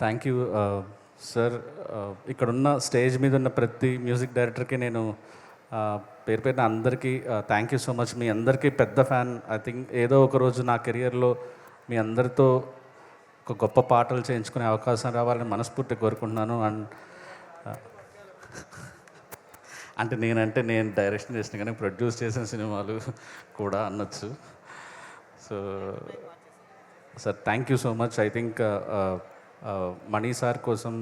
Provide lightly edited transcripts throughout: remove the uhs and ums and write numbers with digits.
Thank you sir. ఇక్కడున్న stage మీద ఉన్న ప్రతి మ్యూజిక్ డైరెక్టర్కి నేను పేరు పేరున అందరికీ థ్యాంక్ యూ సో మచ్. మీ అందరికీ పెద్ద ఫ్యాన్. ఐ థింక్ ఏదో ఒక రోజు నా కెరియర్లో మీ అందరితో ఒక గొప్ప పాటలు చేయించుకునే అవకాశం రావాలని మనస్ఫూర్తిగా కోరుకుంటున్నాను. అండ్ అంటే నేను డైరెక్షన్ చేసిన కానీ ప్రొడ్యూస్ చేసిన సినిమాలు కూడా అనొచ్చు. So sir thank you so much. I think Mani sir కోసం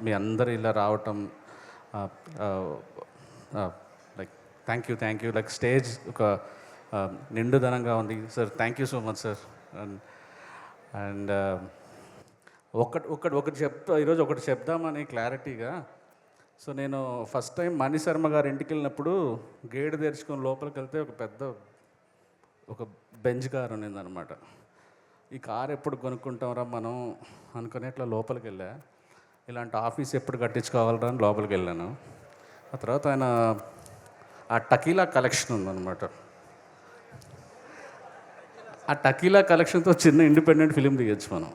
మీ అందరు ఇలా రావటం like thank you like stage ఒక నిండుదనంగా ఉంది sir. Thank you so much sir. And ఈరోజు ఒకటి చెప్దామని క్లారిటీగా. సో నేను ఫస్ట్ టైం మణి శర్మ గారి ఇంటికి వెళ్ళినప్పుడు గేటు తెరుచుకొని లోపలికి వెళ్తే ఒక బెంజ్ కారు ఉన్నిందనమాట. ఈ కారు ఎప్పుడు కొనుక్కుంటాంరా మనం అనుకుని ఇట్లా లోపలికి వెళ్ళా. ఇలాంటి ఆఫీస్ ఎప్పుడు కట్టించుకోవాలరా అని లోపలికి వెళ్ళాను. ఆ తర్వాత ఆయన ఆ టకీలా కలెక్షన్ ఉందన్నమాట. ఆ టకీలా కలెక్షన్తో చిన్న ఇండిపెండెంట్ ఫిలిం తీయచ్చు మనం.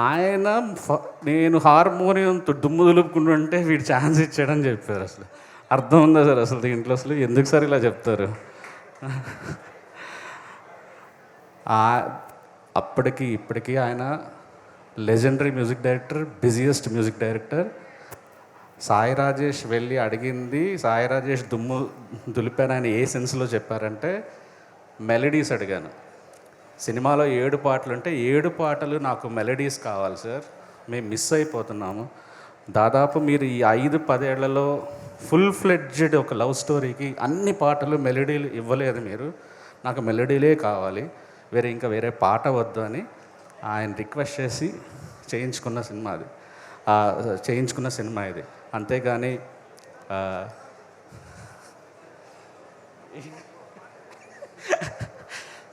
ఆయన నేను హార్మోనియం దుమ్ము దులుపుకుంటుంటే వీడు ఛాన్స్ ఇచ్చాడని చెప్పారు. అసలు అర్థం ఉందా సార్ అసలు దీంట్లో? అసలు ఎందుకు సార్ ఇలా చెప్తారు? అప్పటికి ఇప్పటికీ ఆయన legendary music director, busiest music director. Sai Rajesh వెళ్ళి అడిగింది, సాయి రాజేష్ దుమ్ము దులిపాను ఆయన ఏ సెన్స్లో చెప్పారంటే మెలడీస్ అడిగాను. సినిమాలో 7 పాటలు ఉంటే 7 పాటలు నాకు మెలడీస్ కావాలి సార్, మేము మిస్ అయిపోతున్నాము. దాదాపు మీరు ఈ 5-10 ఏళ్లలో ఫుల్ ఫ్లెడ్జ్డ్ ఒక లవ్ స్టోరీకి అన్ని పాటలు మెలడీలు ఇవ్వలేదు మీరు, నాకు మెలడీలే కావాలి, వేరే పాట వద్దు అని ఆయన రిక్వెస్ట్ చేసి చేయించుకున్న సినిమా ఇది. అంతేగాని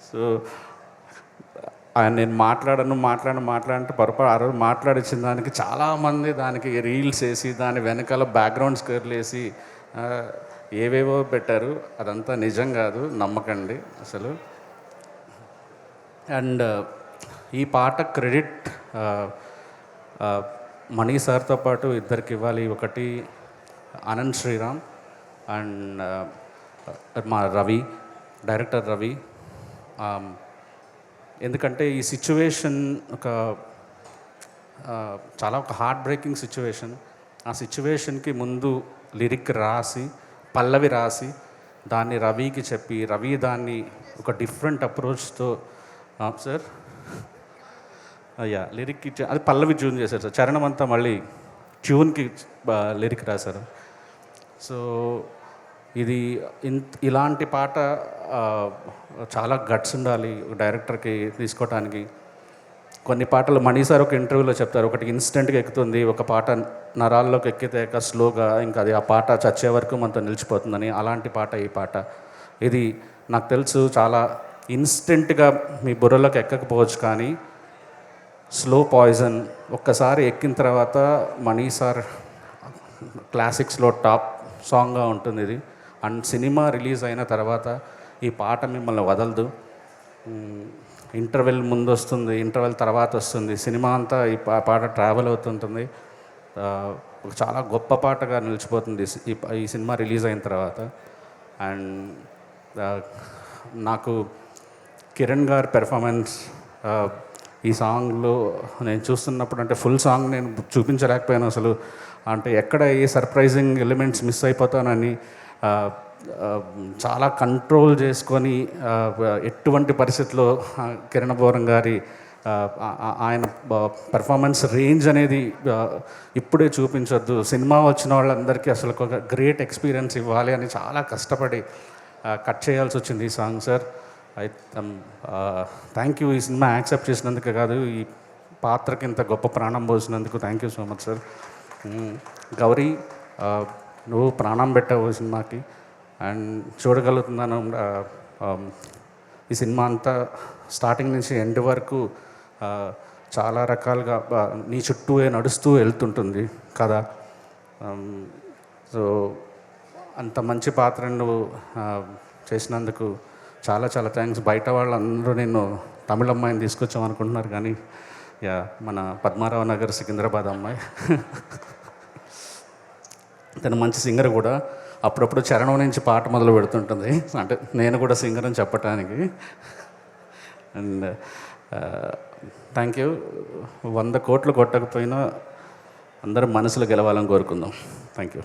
సో ఆయన నేను మాట్లాడంటే పొరపాటు ఆ రోజు మాట్లాడించిన దానికి చాలామంది దానికి రీల్స్ వేసి దాని వెనకాల బ్యాక్గ్రౌండ్ స్కోర్లు వేసి ఏవేవో పెట్టారు. అదంతా నిజం కాదు, నమ్మకండి అసలు. అండ్ ఈ పాట క్రెడిట్ మణి సార్తో పాటు ఇద్దరికి ఇవ్వాలి. ఒకటి ఆనంద్ శ్రీరామ్ అండ్ మా రవి, డైరెక్టర్ రవి. ఎందుకంటే ఈ సిచ్యువేషన్ చాలా హార్ట్ బ్రేకింగ్ సిచ్యువేషన్. ఆ సిచ్యువేషన్కి ముందు లిరిక్ రాసి, పల్లవి రాసి, దాన్ని రవికి చెప్పి, రవి దాన్ని ఒక డిఫరెంట్ అప్రోచ్తో సార్ లిరిక్కి అది పల్లవి ట్యూన్ చేశారు సార్. చరణం అంతా మళ్ళీ ట్యూన్కి లిరిక్ రాశారు. సో ఇది ఇలాంటి పాట చాలా గట్స్ ఉండాలి డైరెక్టర్కి తీసుకోవటానికి. కొన్ని పాటలు మణి సార్ ఒక ఇంటర్వ్యూలో చెప్తారు, ఒకటి ఇన్స్టెంట్గా ఎక్కుతుంది, ఒక పాట నరాల్లోకి ఎక్కితే స్లోగా ఇంకా అది ఆ పాట చచ్చే వరకు మనతో నిలిచిపోతుందని. అలాంటి పాట ఈ పాట. ఇది నాకు తెలుసు చాలా ఇన్స్టెంట్గా మీ బుర్రలోకి ఎక్కకపోవచ్చు, కానీ స్లో పాయిజన్ ఒక్కసారి ఎక్కిన తర్వాత మణి సార్ క్లాసిక్స్లో టాప్ సాంగ్గా ఉంటుంది ఇది. అండ్ సినిమా రిలీజ్ అయిన తర్వాత ఈ పాట మిమ్మల్ని వదలదు. ఇంటర్వెల్ ముందు వస్తుంది, ఇంటర్వెల్ తర్వాత వస్తుంది, సినిమా అంతా ఈ పాట ట్రావెల్ అవుతుంటుంది. చాలా గొప్ప పాటగా నిలిచిపోతుంది ఈ సినిమా రిలీజ్ అయిన తర్వాత. అండ్ నాకు కిరణ్ గారి పెర్ఫార్మెన్స్ ఈ సాంగ్లో నేను చూస్తున్నప్పుడు, అంటే ఫుల్ సాంగ్ నేను చూపించలేకపోయాను అసలు. అంటే ఎక్కడ ఏ సర్ప్రైజింగ్ ఎలిమెంట్స్ మిస్ అయిపోతానని చాలా కంట్రోల్ చేసుకొని ఎటువంటి పరిస్థితుల్లో కిరణ్ బోరం గారి ఆయన పెర్ఫార్మెన్స్ రేంజ్ అనేది ఇప్పుడే చూపించొద్దు, సినిమా వచ్చిన వాళ్ళందరికీ అసలు ఒక గ్రేట్ ఎక్స్పీరియన్స్ ఇవ్వాలి అని చాలా కష్టపడి కట్ చేయాల్సి వచ్చింది ఈ సాంగ్ సార్. Thank you. ఈ సినిమా యాక్సెప్ట్ చేసినందుకు కాదు, ఈ పాత్రకి ఇంత గొప్ప ప్రాణం పోసినందుకు thank you so much sir. Gauri, నువ్వు ప్రాణం పెట్టావు ఈ సినిమాకి. అండ్ చూడగలుగుతున్నాను ఈ సినిమా అంతా స్టార్టింగ్ నుంచి ఎండ్ వరకు చాలా రకాలుగా నీ చుట్టూ నడుస్తూ వెళ్తుంటుంది కదా. సో అంత మంచి పాత్రను నువ్వు చేసినందుకు చాలా చాలా థ్యాంక్స్. బయట వాళ్ళందరూ నిన్ను తమిళ అమ్మాయిని తీసుకొచ్చాం అనుకుంటున్నారు కానీ యా మన పద్మారావు నగర్ సికింద్రాబాద్ అమ్మాయి. తను మంచి సింగర్ కూడా. అప్పుడప్పుడు చరణం నుంచి పాట మొదలు పెడుతుంటుంది, అంటే నేను కూడా సింగర్ అని చెప్పటానికి. And thank you. 100 కోట్లు కొట్టకపోయినా అందరం మనసులో గెలవాలని కోరుకుందాం. Thank you.